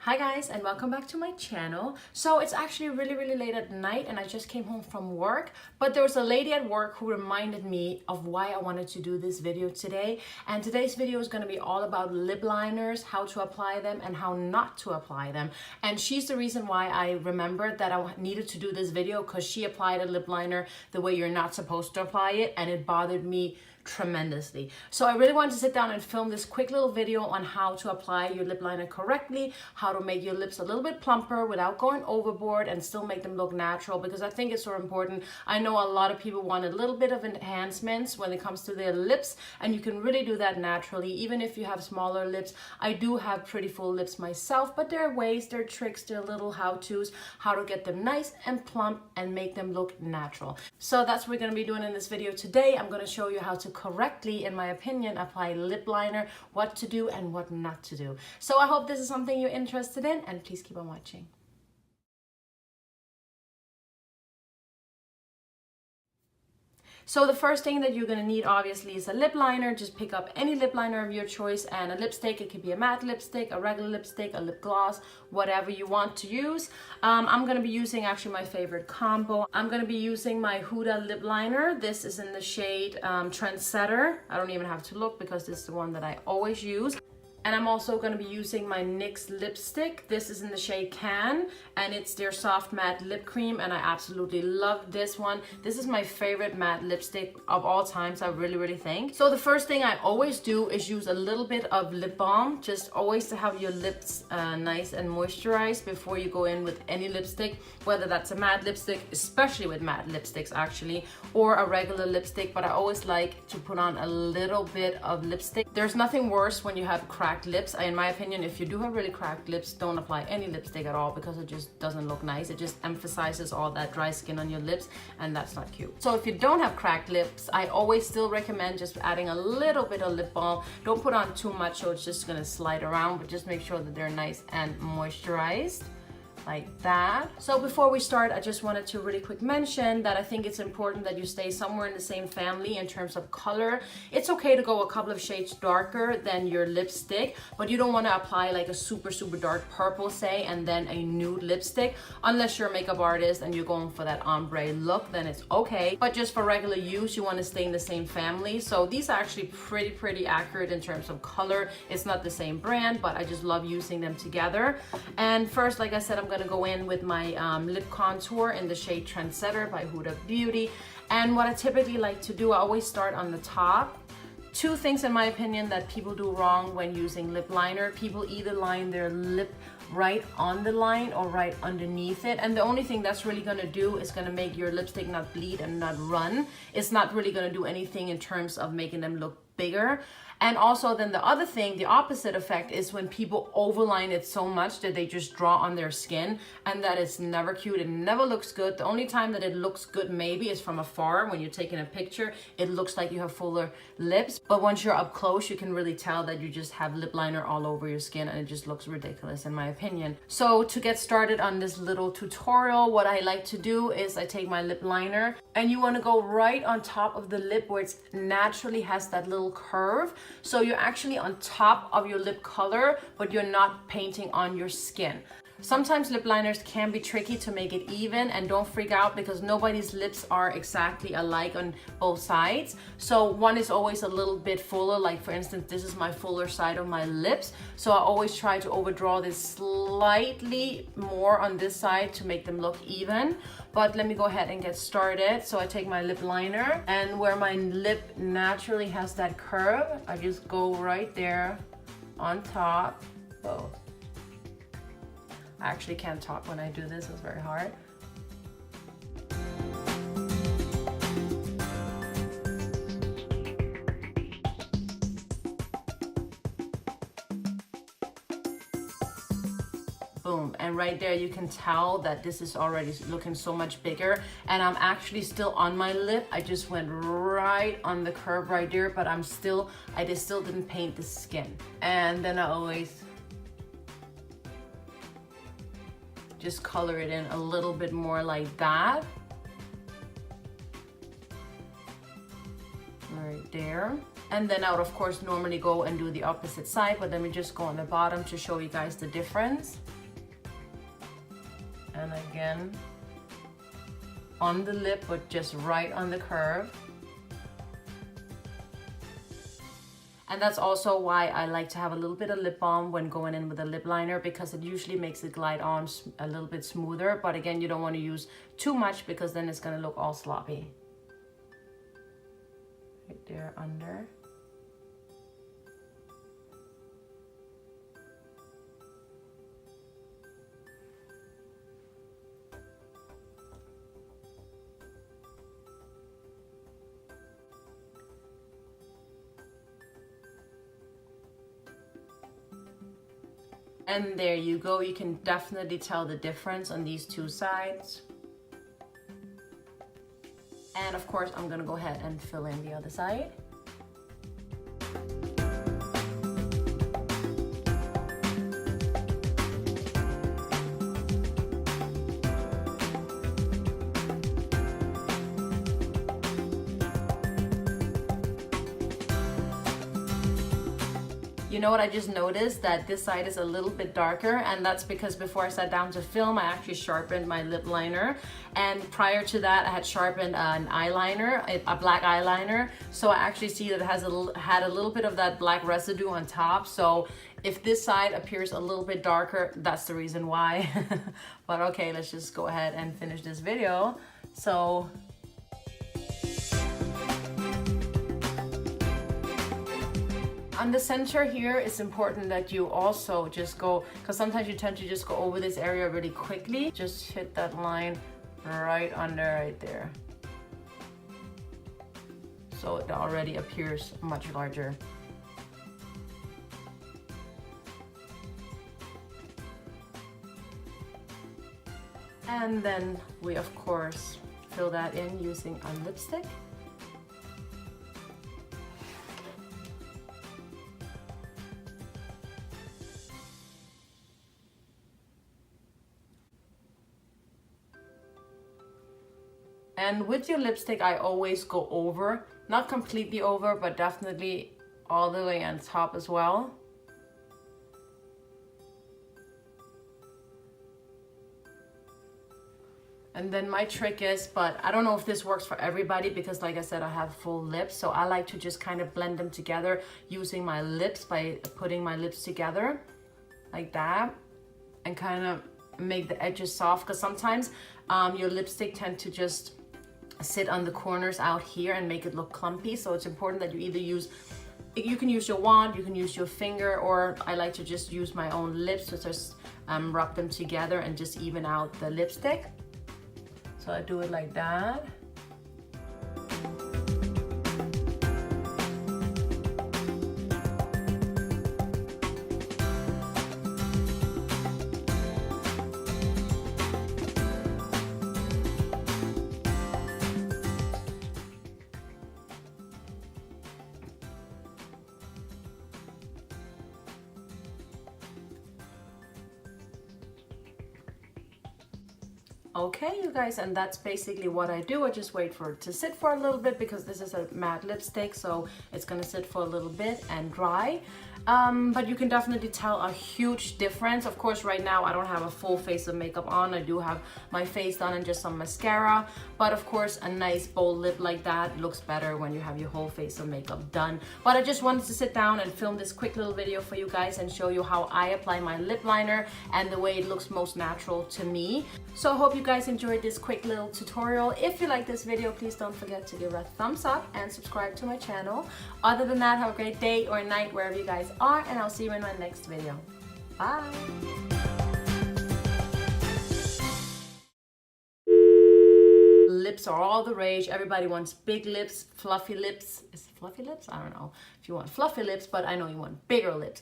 Hi guys, and welcome back to my channel. So it's actually really late at night and I just came home from work, but there was a lady at work who reminded me of why I wanted to do this video today. And today's video is going to be all about lip liners, how to apply them and how not to apply them. And she's the reason why I remembered that I needed to do this video, because she applied a lip liner the way you're not supposed to apply it, and it bothered me tremendously. So I really wanted to sit down and film this quick little video on how to apply your lip liner correctly, how to make your lips a little bit plumper without going overboard and still make them look natural, because I think it's so important. I know a lot of people want a little bit of enhancements when it comes to their lips, and you can really do that naturally even if you have smaller lips. I do have pretty full lips myself, but there are ways, there are tricks, there are little how-tos, how to get them nice and plump and make them look natural. So that's what we're going to be doing in this video today. I'm going to show you how to correctly, in my opinion, apply lip liner, what to do and what not to do. So I hope this is something you're interested in, and please keep on watching. So the first thing that you're going to need obviously is a lip liner. Just pick up any lip liner of your choice, and a lipstick. It could be a matte lipstick, a regular lipstick, a lip gloss, whatever you want to use. I'm going to be using actually my favorite combo. I'm going to be using my Huda lip liner. This is in the shade Trendsetter. I don't even have to look because this is the one that I always use. And I'm also going to be using my NYX lipstick. This is in the shade Can, and it's their soft matte lip cream, and I absolutely love this one. This is my favorite matte lipstick of all times, I really think. So the first thing I always do is use a little bit of lip balm, just always to have your lips nice and moisturized before you go in with any lipstick, whether that's a matte lipstick, especially with matte lipsticks actually, or a regular lipstick. But I always like to put on a little bit of lipstick. There's nothing worse when you have cracked lips. In my opinion, if you do have really cracked lips, don't apply any lipstick at all, because it just doesn't look nice. It just emphasizes all that dry skin on your lips, and that's not cute. So if you don't have cracked lips, I always still recommend just adding a little bit of lip balm. Don't put on too much so it's just gonna slide around, but just make sure that they're nice and moisturized, like that. So before we start, I just wanted to really quick mention that I think it's important that you stay somewhere in the same family in terms of color. It's okay to go a couple of shades darker than your lipstick, but you don't want to apply like a super dark purple, say, and then a nude lipstick. Unless you're a makeup artist and you're going for that ombre look, then it's okay. But just for regular use, you want to stay in the same family. So these are actually pretty accurate in terms of color. It's not the same brand, but I just love using them together. And first, like I said, I'm going to go in with my lip contour in the shade Trendsetter by Huda Beauty. And what I typically like to do, I always start on the top. Two things in my opinion that people do wrong when using lip liner. People either line their lip right on the line or right underneath it, and the only thing that's really going to do is going to make your lipstick not bleed and not run. It's not really going to do anything in terms of making them look bigger. And also then the other thing, the opposite effect, is when people overline it so much that they just draw on their skin, and that is never cute. It never looks good. The only time that it looks good maybe is from afar. When you're taking a picture, it looks like you have fuller lips, but once you're up close, you can really tell that you just have lip liner all over your skin, and it just looks ridiculous in my opinion. So to get started on this little tutorial, what I like to do is I take my lip liner, and you want to go right on top of the lip where it naturally has that little curve. So you're actually on top of your lip color, but you're not painting on your skin. Sometimes lip liners can be tricky to make it even, and don't freak out because nobody's lips are exactly alike on both sides. So one is always a little bit fuller, like for instance, this is my fuller side of my lips. So I always try to overdraw this slightly more on this side to make them look even. But let me go ahead and get started. So I take my lip liner, and where my lip naturally has that curve, I just go right there on top. Oh, I actually can't talk when I do this, it's very hard. Boom, and right there you can tell that this is already looking so much bigger, and I'm actually still on my lip. I just went right on the curve right there, but I just still didn't paint the skin. And then I always just color it in a little bit more like that. Right there. And then I would of course normally go and do the opposite side, but let me just go on the bottom to show you guys the difference. And again, on the lip, but just right on the curve. And that's also why I like to have a little bit of lip balm when going in with a lip liner, because it usually makes it glide on a little bit smoother. But again, you don't want to use too much because then it's going to look all sloppy. Right there under. And there you go. You can definitely tell the difference on these two sides. And of course, I'm gonna go ahead and fill in the other side. You know what, I just noticed that this side is a little bit darker, and that's because before I sat down to film, I actually sharpened my lip liner. And prior to that, I had sharpened an eyeliner, a black eyeliner. So I actually see that it has had a little bit of that black residue on top. So if this side appears a little bit darker, that's the reason why. But okay, let's just go ahead and finish this video. So on the center here, it's important that you also just go, because sometimes you tend to just go over this area really quickly. Just hit that line right under right there. So it already appears much larger. And then we of course fill that in using a lipstick. And with your lipstick, I always go over, not completely over, but definitely all the way on top as well. And then my trick is, but I don't know if this works for everybody, because like I said, I have full lips. So I like to just kind of blend them together using my lips by putting my lips together like that and kind of make the edges soft, because sometimes your lipstick tend to just sit on the corners out here and make it look clumpy. So it's important that you either use, you can use your wand, you can use your finger, or I like to just use my own lips to just rub them together and just even out the lipstick. So I do it like that. Okay, you guys, and that's basically what I do. I just wait for it to sit for a little bit, because this is a matte lipstick, so it's gonna sit for a little bit and dry. But you can definitely tell a huge difference. Of course, right now I don't have a full face of makeup on. I do have my face done and just some mascara. But of course, a nice bold lip like that looks better when you have your whole face of makeup done. But I just wanted to sit down and film this quick little video for you guys and show you how I apply my lip liner and the way it looks most natural to me. So I hope you guys enjoyed this quick little tutorial. If you like this video, please don't forget to give it a thumbs up and subscribe to my channel. Other than that, have a great day or night wherever you guys are, and I'll see you in my next video. Bye! Lips are all the rage. Everybody wants big lips, fluffy lips. Is it fluffy lips? I don't know if you want fluffy lips, but I know you want bigger lips.